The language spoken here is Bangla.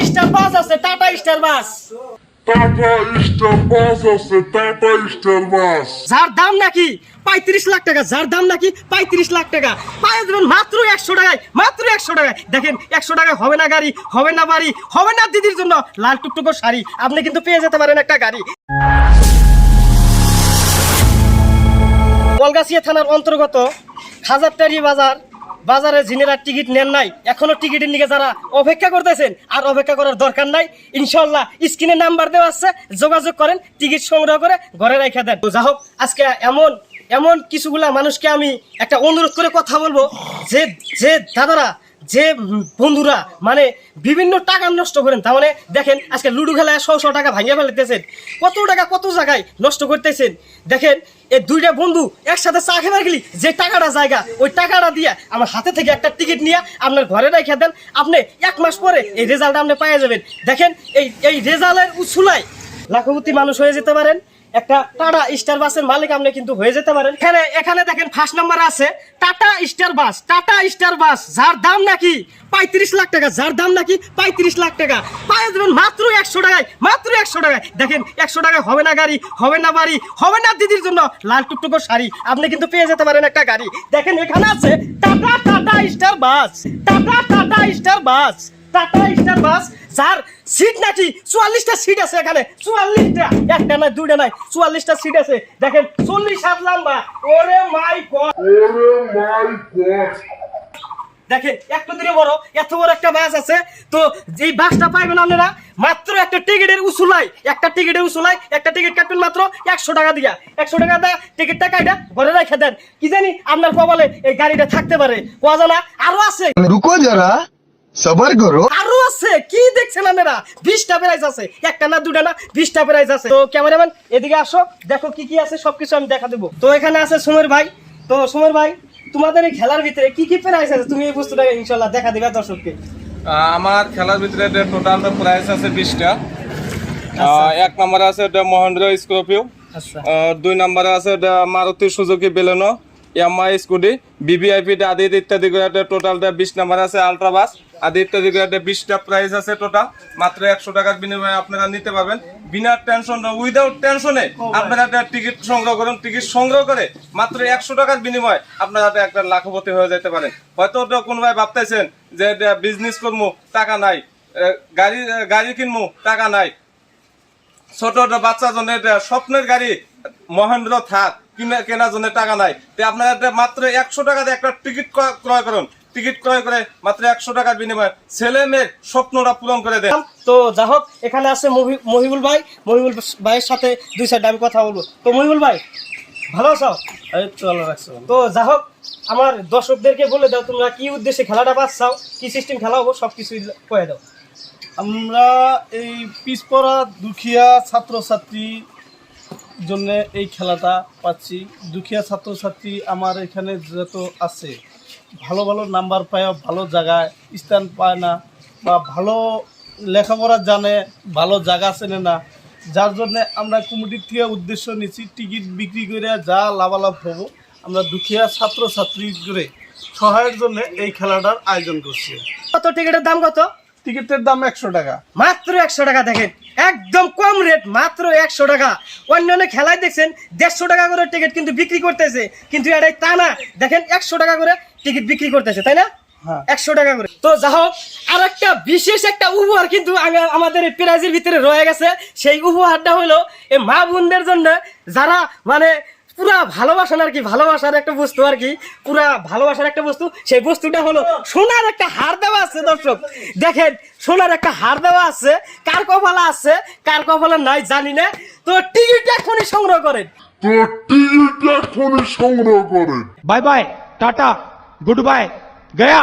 স্টার বাস আছে, টাটা স্টার বাস। টাটা স্টার বাস আছে, টাটা স্টার বাস। যার দাম নাকি 35 লাখ টাকা, যার দাম নাকি 35 লাখ টাকা, পায়ে দেবেন মাত্র 100 টাকায়, মাত্র 100 টাকায়। দেখেন 100 টাকায় হবে না গাড়ি, হবে না বাড়ি, হবে না দিদির জন্য লাল টুকটুকো শাড়ি, আপনি কিন্তু পেয়ে যেতে পারেন একটা গাড়ি। কলগাছিয়া থানার অন্তর্গত খাজারটারি বাজারে যিনারা টিকিট নেন নাই, এখনো টিকিটের নিকে যারা অপেক্ষা করতেছেন, আর অপেক্ষা করার দরকার নাই। ইনশাল্লাহ স্ক্রিনে নাম্বার দেওয়া আছে, যোগাযোগ করেন, টিকিট সংগ্রহ করে ঘরে রেখে দেন। যা হোক, আজকে এমন কিছুগুলা মানুষকে আমি একটা অনুরোধ করে কথা বলবো, যে দাদারা, যে বন্ধুরা মানে বিভিন্ন টাকা নষ্ট করেন। তার মানে দেখেন আজকে লুডো খেলায় 100 টাকা ভাঙিয়ে ফেলতেছেন, কত টাকা কত জায়গায় নষ্ট করতেছেন। দেখেন এই দুইটা বন্ধু একসাথে চা খেতে গেলি যে টাকাটা জায়গা, ওই টাকাটা দিয়ে আমার হাতে থেকে একটা টিকিট নিয়ে আপনার ঘরে রেখে দেন, আপনি 1 মাস পরে এই রেজাল্ট আপনি পেয়ে যাবেন। দেখেন এই রেজাল্টের উছুলায় লাখপতি মানুষ হয়ে যেতে পারেন, একটা টাটা স্টার বাসের মালিক আপনি কিন্তু হয়ে যেতে পারেন। এখানে দেখেন ফার্স্ট নাম্বার আছে টাটা স্টার বাস, টাটা স্টার বাস, যার দাম নাকি 35 লাখ টাকা, যার দাম নাকি 35 লাখ টাকা, পায়ে দেবেন মাত্র 100 টাকায়, মাত্র 100 টাকায়। দেখেন 100 টাকায় হবে না গাড়ি, হবে না বাড়ি, হবে না দিদির জন্য লাল টুকটুকো শাড়ি, আপনি কিন্তু পেয়ে যেতে পারেন একটা গাড়ি। দেখেন এখানে আছে টাটা স্টার বাস, টাটা স্টার বাস, টাটা স্টার বাস, যার সিট নাকি 44টা সিট আছে। এখানে 44টা, একটা নয় দুইটা নয়, 44টা সিট আছে। দেখেন 40 হাত লম্বা, ওরে মাই গড, ওরে মাই গড। দেখেন একটু দিনে বড়, এত বড় একটা বাস আছে। তো এই বাসটা পাইবেন আপনারা মাত্র একটা টিকিটের উসুলাই, একটা টিকিট কাটবেন মাত্র 100 টাকা দিয়া, 100 টাকা দিয়ে টিকিটটা কাটা ঘরে রেখে দেন। কি জানি আপনার কপালে এই গাড়িটা থাকতে পারে, কোয়া জানা। আরো আছে, রুকো যারা, সবার করো, আরো আছে। কি দেখছেন আপনারা? 20টা প্রাইজ আছে, একটা না দুটা না, 20টা প্রাইজ আছে। তো ক্যামেরাম্যান এদিকে আসো, দেখো কি কি আছে, সবকিছু আমি দেখা দেবো। তো এখানে আছে সুমের ভাই। তো সুমের ভাই, তোমাদের এই খেলার ভিতরে কি কি প্রাইজ আছে, তুমি এই বস্তুটা ইনশাল্লাহ দেখা দিবে দর্শককে। আমার খেলার ভিতরে টোটাল প্রাইস আছে 20টা। 1 নম্বরে আছে মহেন্দ্র স্করপিও, 2 নম্বরে আছে Maruti Suzuki Baleno, Yamaha scooty, VVIP আদি ইত্যাদি করে টোটাল 20 নম্বর আছে আলট্রা বাস আদি ইত্যাদি করে 20টা প্রাইস আছে টোটাল। মাত্র 100 টাকার বিনিময়ে আপনারা নিতে পারবেন বিনা টেনশন, উইদাউট টেনশনে। আপনারা টিকিট সংগ্রহ করুন, টিকিট সংগ্রহ করে মাত্র 100 টাকার বিনিময়ে আপনারা একটা লাখপতি হয়ে যেতে পারেন। হয়তো কোনো ভাই ভাবতেছেন যে বিজনেস করবো, টাকা নাই, গাড়ি কিনবো, টাকা নাই, ছোট বাচ্চার জন্য স্বপ্নের গাড়ি মহেন্দ্র থার কেনার জন্য টাকা নাই, তো আপনারা মাত্র 100 টাকা দিয়ে একটা টিকিট ক্রয় করুন। টিকিট ক্রয় করে মাত্র 100 টাকার বিনিময়ে ছেলে মেয়ের স্বপ্নটা পূরণ করে দেন। তো যা হোক, এখানে আছে মহিবুল ভাই। মহিবুল ভাইয়ের সাথে 2 সাইড আমি কথা বলবো। তো মহিবুল ভাই ভালো আছো? তো যা হোক, আমার দর্শকদেরকে বলে দাও তোমরা কি উদ্দেশ্যে খেলাটা বাঁচাও, কি সিস্টেম খেলা হবো, সবকিছু কয়ে দাও। আমরা এই পিছপড়া দুঃখিয়া ছাত্রছাত্রী জন্য এই খেলাটা পাচ্ছি। দুঃখিয়া ছাত্রছাত্রী আমার এখানে যত আছে, ভালো ভালো নাম্বার পায়, ভালো জায়গায় স্থান পায় না, বা ভালো লেখাপড়া জানে, ভালো জায়গা চেনে না, যার জন্য আমরা কমিটির থেকে উদ্দেশ্য নিচ্ছি টিকিট বিক্রি করে যা লাভালাভ হবো আমরা দুঃখিয়া ছাত্রছাত্রী করে সহায়ের জন্য এই খেলাটার আয়োজন করছি। কত টিকিটের দাম কত? টিকিটের দাম 100 টাকা, মাত্র 100 টাকা। দেখেন একদম কম রেট, মাত্র 100 টাকা। অন্যান্য খেলায় দেখছেন 150 টাকা করে টিকিট কিন্তু বিক্রি করতেছে, কিন্তু এটাই তা না। দেখেন 100 টাকা করে টিকিট বিক্রি করতেছে, তাই না? 100 টাকা করে। তো যা হোক, আর একটা বিশেষ একটা উপহার কিন্তু আমাদের এই প্রাইজের ভিতরে রয়ে গেছে। সেই উপহারটা হলো এই মা বোনদের জন্য, যারা মানে পুরা ভালোবাসান আর কি, ভালোবাসার একটা বস্তু আর কি, পুরা ভালোবাসার একটা বস্তু। সেই বস্তুটা হলো সোনার একটা হার দেওয়া আছে। দর্শক দেখেন, সোনার একটা হার দেওয়া আছে। কার কপালে আছে, কার কপালে নাই জানি না। তো টিকিট এখনই সংগ্রহ করেন, তো টিকিট এখনই সংগ্রহ করেন। Bye bye tata good bye गया।